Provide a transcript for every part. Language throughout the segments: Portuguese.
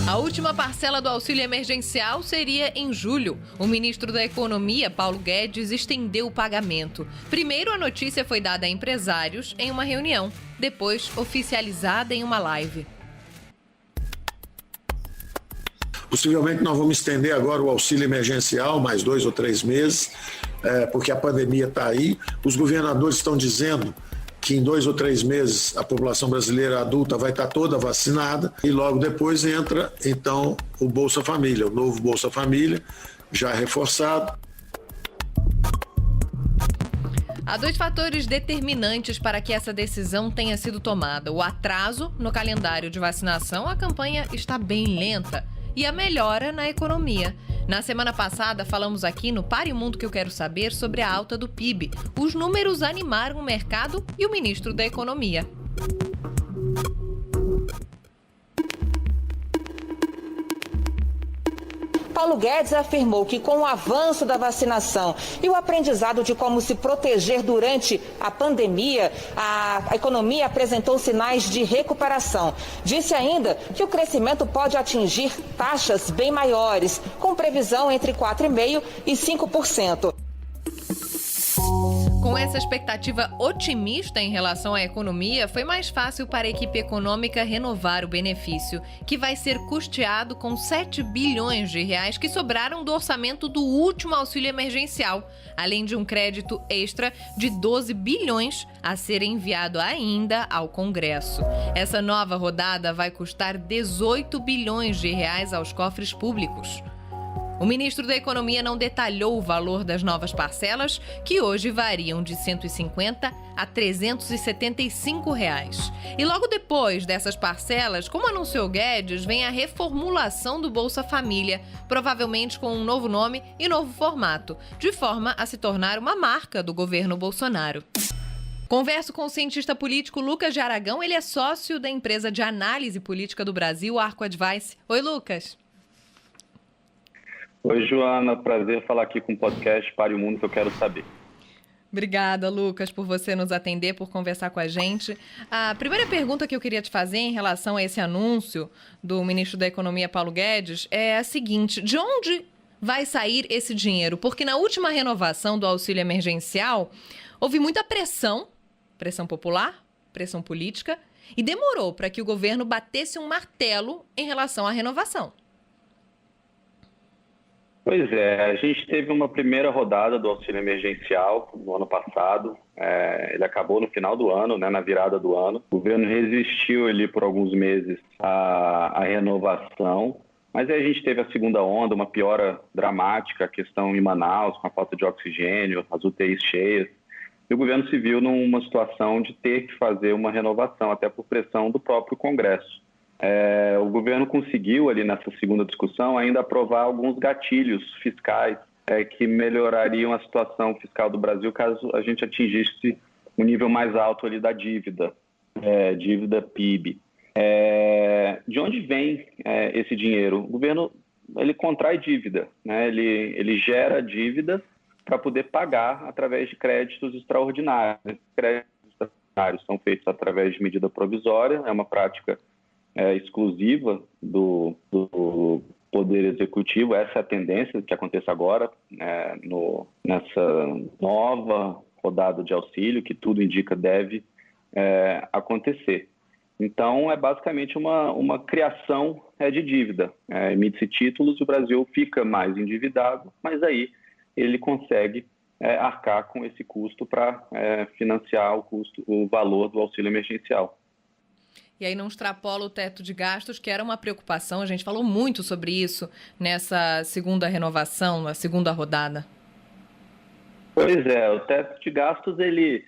A última parcela do auxílio emergencial seria em julho. O ministro da Economia, Paulo Guedes, estendeu o pagamento. Primeiro, a notícia foi dada a empresários em uma reunião, depois oficializada em uma live. Possivelmente nós vamos estender agora o auxílio emergencial, mais 2 ou 3 meses, porque a pandemia está aí. Os governadores estão dizendo que em 2 ou 3 meses a população brasileira adulta vai estar toda vacinada e logo depois entra, então, o Bolsa Família, o novo Bolsa Família, já reforçado. Há 2 fatores determinantes para que essa decisão tenha sido tomada. O atraso no calendário de vacinação, a campanha está bem lenta, e a melhora na economia. Na semana passada, falamos aqui no Pare o Mundo que eu quero saber sobre a alta do PIB. Os números animaram o mercado e o ministro da Economia. Paulo Guedes afirmou que com o avanço da vacinação e o aprendizado de como se proteger durante a pandemia, a economia apresentou sinais de recuperação. Disse ainda que o crescimento pode atingir taxas bem maiores, com previsão entre 4,5% e 5%. Com essa expectativa otimista em relação à economia, foi mais fácil para a equipe econômica renovar o benefício, que vai ser custeado com 7 bilhões de reais que sobraram do orçamento do último auxílio emergencial, além de um crédito extra de 12 bilhões a ser enviado ainda ao Congresso. Essa nova rodada vai custar 18 bilhões de reais aos cofres públicos. O ministro da Economia não detalhou o valor das novas parcelas, que hoje variam de R$ 150 a R$ 375. E logo depois dessas parcelas, como anunciou Guedes, vem a reformulação do Bolsa Família, provavelmente com um novo nome e novo formato, de forma a se tornar uma marca do governo Bolsonaro. Converso com o cientista político Lucas de Aragão, ele é sócio da empresa de análise política do Brasil, Arco Advice. Oi, Lucas. Oi, Joana, prazer falar aqui com o podcast Pare o Mundo que eu quero saber. Obrigada, Lucas, por você nos atender, por conversar com a gente. A primeira pergunta que eu queria te fazer em relação a esse anúncio do ministro da Economia, Paulo Guedes, é a seguinte: de onde vai sair esse dinheiro? Porque na última renovação do auxílio emergencial, houve muita pressão popular, pressão política, e demorou para que o governo batesse um martelo em relação à renovação. Pois é, a gente teve uma primeira rodada do auxílio emergencial no ano passado, ele acabou no final do ano, né, na virada do ano. O governo resistiu ali por alguns meses à renovação, mas aí a gente teve a segunda onda, uma piora dramática, a questão em Manaus, com a falta de oxigênio, as UTIs cheias, e o governo se viu numa situação de ter que fazer uma renovação, até por pressão do próprio Congresso. O governo conseguiu ali nessa segunda discussão ainda aprovar alguns gatilhos fiscais que melhorariam a situação fiscal do Brasil caso a gente atingisse um nível mais alto ali da dívida, dívida PIB. De onde vem esse dinheiro? O governo ele contrai dívida, né? Ele gera dívidas para poder pagar através de créditos extraordinários. Créditos extraordinários são feitos através de medida provisória, é uma prática exclusiva do Poder Executivo. Essa é a tendência que aconteça agora, nessa nova rodada de auxílio, que tudo indica deve acontecer. Então, é basicamente uma criação de dívida. Emite-se títulos e o Brasil fica mais endividado, mas aí ele consegue arcar com esse custo para financiar o valor do auxílio emergencial. E aí não extrapola o teto de gastos, que era uma preocupação. A gente falou muito sobre isso nessa segunda renovação, na segunda rodada. Pois é, o teto de gastos ele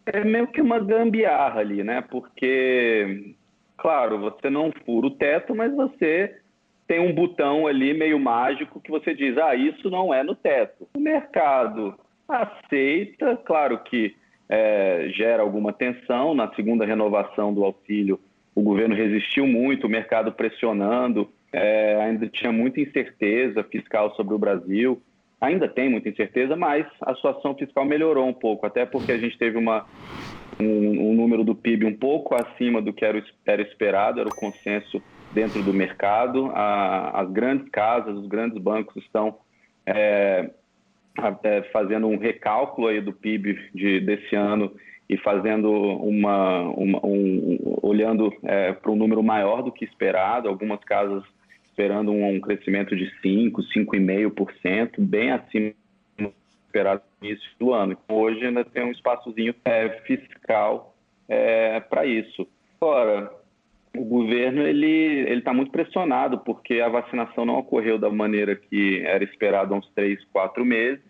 é meio que uma gambiarra ali, né? Porque, claro, você não fura o teto, mas você tem um botão ali meio mágico que você diz, isso não é no teto. O mercado aceita, claro que gera alguma tensão. Na segunda renovação do auxílio, o governo resistiu muito, o mercado pressionando, ainda tinha muita incerteza fiscal sobre o Brasil, ainda tem muita incerteza, mas a situação fiscal melhorou um pouco, até porque a gente teve um número do PIB um pouco acima do que era esperado, era o consenso dentro do mercado. As grandes casas, os grandes bancos estão fazendo um recálculo aí do PIB desse ano e fazendo olhando para um número maior do que esperado. Algumas casas esperando um crescimento de 5,5%, bem acima do esperado no início do ano. Então, hoje ainda tem um espaçozinho fiscal para isso. Agora, o governo ele está muito pressionado porque a vacinação não ocorreu da maneira que era esperado há uns 3, 4 meses.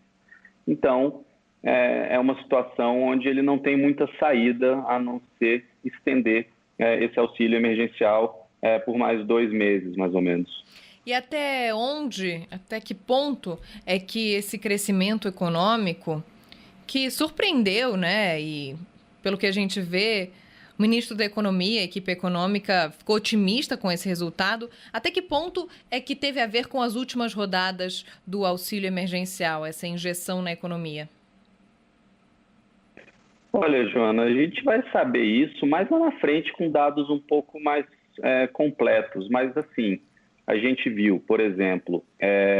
Então, é uma situação onde ele não tem muita saída a não ser estender esse auxílio emergencial por mais 2 meses, mais ou menos. E até que ponto é que esse crescimento econômico, que surpreendeu, né? E pelo que a gente vê, o ministro da Economia, a equipe econômica, ficou otimista com esse resultado. Até que ponto é que teve a ver com as últimas rodadas do auxílio emergencial, essa injeção na economia? Olha, Joana, a gente vai saber isso mais lá na frente com dados um pouco mais completos. Mas, assim, a gente viu, por exemplo,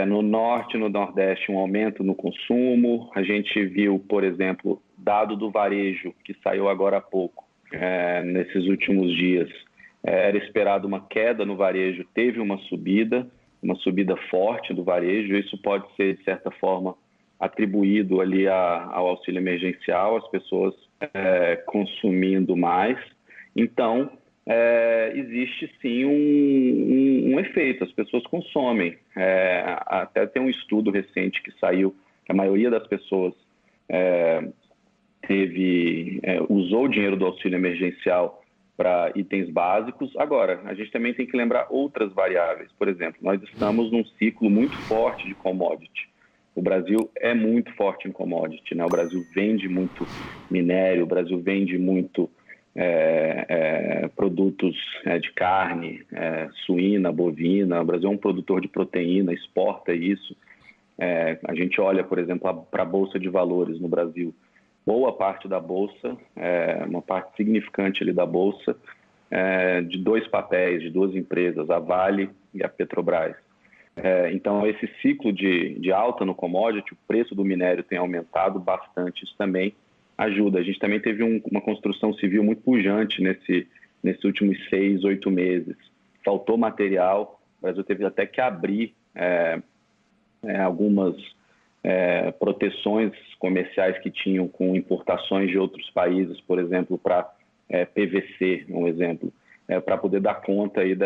no Norte e no Nordeste um aumento no consumo. A gente viu, por exemplo, dado do varejo, que saiu agora há pouco. Nesses últimos dias era esperado uma queda no varejo, teve uma subida forte do varejo. Isso pode ser, de certa forma, atribuído ali ao auxílio emergencial, as pessoas consumindo mais. Então, existe sim um efeito, as pessoas consomem. Até tem um estudo recente que saiu, que a maioria das pessoas usou o dinheiro do auxílio emergencial para itens básicos. Agora, a gente também tem que lembrar outras variáveis. Por exemplo, nós estamos num ciclo muito forte de commodity. O Brasil é muito forte em commodity, né? O Brasil vende muito minério, o Brasil vende muito produtos de carne, suína, bovina. O Brasil é um produtor de proteína, exporta isso. A gente olha, por exemplo, para a Bolsa de Valores no Brasil. Boa parte da Bolsa, uma parte significante ali da Bolsa, de 2 papéis, de 2 empresas, a Vale e a Petrobras. Então, esse ciclo de alta no commodity, o preço do minério tem aumentado bastante, isso também ajuda. A gente também teve uma construção civil muito pujante nesses últimos 6, 8 meses. Faltou material, o Brasil teve até que abrir algumas proteções comerciais que tinham com importações de outros países, por exemplo, para PVC, um exemplo, para poder dar conta aí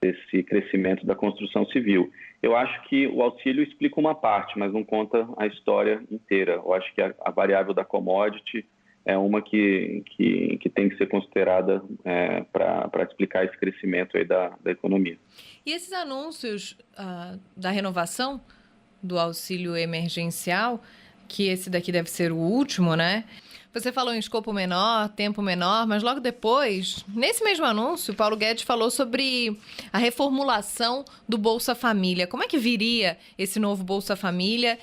desse crescimento da construção civil. Eu acho que o auxílio explica uma parte, mas não conta a história inteira. Eu acho que a variável da commodity é uma que tem que ser considerada para explicar esse crescimento aí da economia. E esses anúncios da renovação do auxílio emergencial, que esse daqui deve ser o último, né? Você falou em escopo menor, tempo menor, mas logo depois, nesse mesmo anúncio, Paulo Guedes falou sobre a reformulação do Bolsa Família. Como é que viria esse novo Bolsa Família?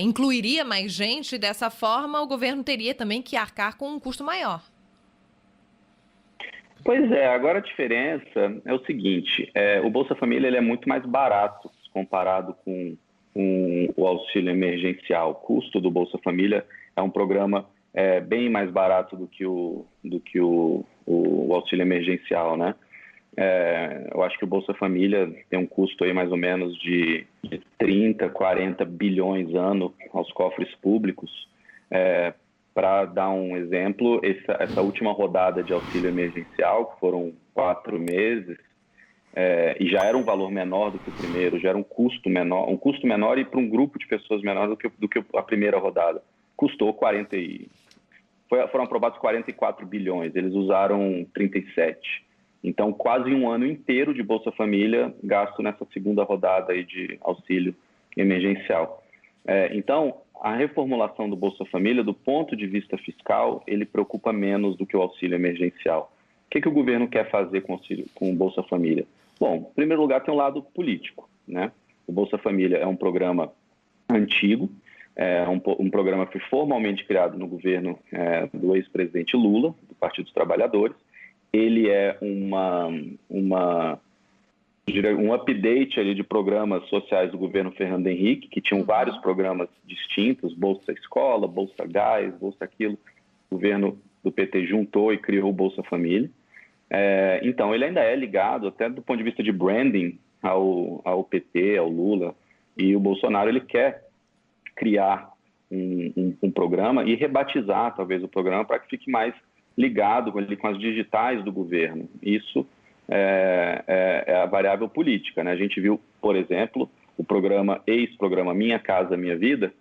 Incluiria mais gente? Dessa forma, o governo teria também que arcar com um custo maior. Pois é, agora a diferença é o seguinte, o Bolsa Família ele é muito mais barato comparado com o auxílio emergencial. O custo do Bolsa Família é um programa bem mais barato do que o auxílio emergencial, né? Eu acho que o Bolsa Família tem um custo aí mais ou menos de 30, 40 bilhões ano aos cofres públicos. Para dar um exemplo, essa última rodada de auxílio emergencial, que foram 4 meses, e já era um valor menor do que o primeiro, já era um custo menor e para um grupo de pessoas menor do que a primeira rodada. Custou foram aprovados 44 bilhões, eles usaram 37. Então, quase um ano inteiro de Bolsa Família gasto nessa segunda rodada aí de auxílio emergencial. Então, a reformulação do Bolsa Família, do ponto de vista fiscal, ele preocupa menos do que o auxílio emergencial. O que o governo quer fazer com o Bolsa Família? Bom, em primeiro lugar, tem um lado político, né? O Bolsa Família é um programa antigo, um programa que foi formalmente criado no governo do ex-presidente Lula, do Partido dos Trabalhadores, ele é um update ali de programas sociais do governo Fernando Henrique, que tinham vários programas distintos, Bolsa Escola, Bolsa Gás, Bolsa aquilo. O governo do PT juntou e criou o Bolsa Família. Então, ele ainda é ligado, até do ponto de vista de branding, ao PT, ao Lula. E o Bolsonaro, ele quer criar um programa e rebatizar, talvez, o programa para que fique mais ligado com as digitais do governo. Isso é a variável política, né? A gente viu, por exemplo, o ex-programa Minha Casa Minha Vida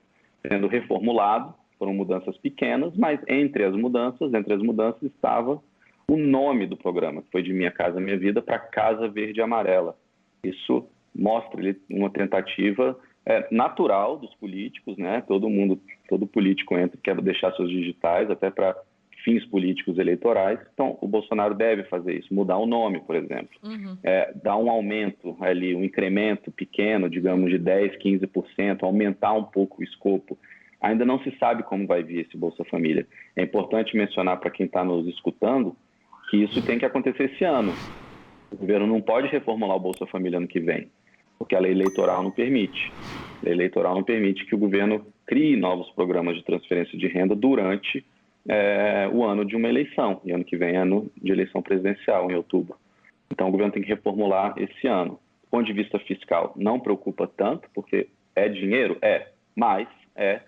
sendo reformulado, foram mudanças pequenas, mas entre as mudanças estava o nome do programa, que foi de Minha Casa Minha Vida para Casa Verde e Amarela. Isso mostra uma tentativa natural dos políticos, né? Todo político quer deixar seus digitais até para fins políticos eleitorais. Então, o Bolsonaro deve fazer isso, mudar o nome, por exemplo. Dar um aumento ali, um incremento pequeno, digamos, de 10%, 15%, aumentar um pouco o escopo. Ainda não se sabe como vai vir esse Bolsa Família. É importante mencionar para quem está nos escutando que isso tem que acontecer esse ano. O governo não pode reformular o Bolsa Família ano que vem, porque a lei eleitoral não permite. A lei eleitoral não permite que o governo crie novos programas de transferência de renda durante o ano de uma eleição. E ano que vem é ano de eleição presidencial, em outubro. Então, o governo tem que reformular esse ano. Do ponto de vista fiscal, não preocupa tanto, porque é dinheiro? Mas é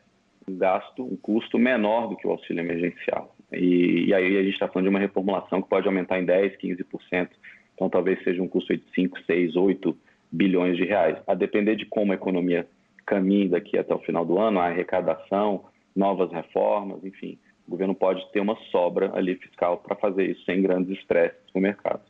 um custo menor do que o auxílio emergencial. E aí a gente está falando de uma reformulação que pode aumentar em 10%, 15%. Então, talvez seja um custo de 5, 6, 8 bilhões de reais. A depender de como a economia caminhe daqui até o final do ano, a arrecadação, novas reformas, enfim, o governo pode ter uma sobra ali fiscal para fazer isso sem grandes estresses no mercado.